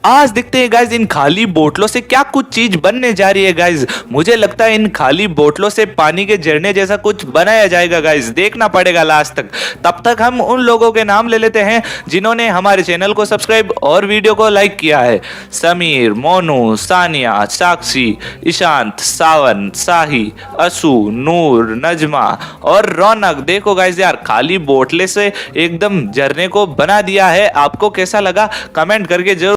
आज देखते हैं गाइज इन खाली बोतलों से क्या कुछ चीज बनने जा रही है गाइज। मुझे लगता है इन खाली बोतलों से पानी के झरने जैसा कुछ बनाया जाएगा गाइज, देखना पड़ेगा लास्ट तक। तब तक हम उन लोगों के नाम ले लेते हैं जिन्होंने हमारे चैनल को सब्सक्राइब और वीडियो को लाइक किया है। समीर, मोनू, सानिया, साक्षी, ईशांत, सावन, साही, असू, नूर, नजमा और रौनक। देखो गाइज यार, खाली बोतले से एकदम झरने को बना दिया है। आपको कैसा लगा कमेंट करके जरूर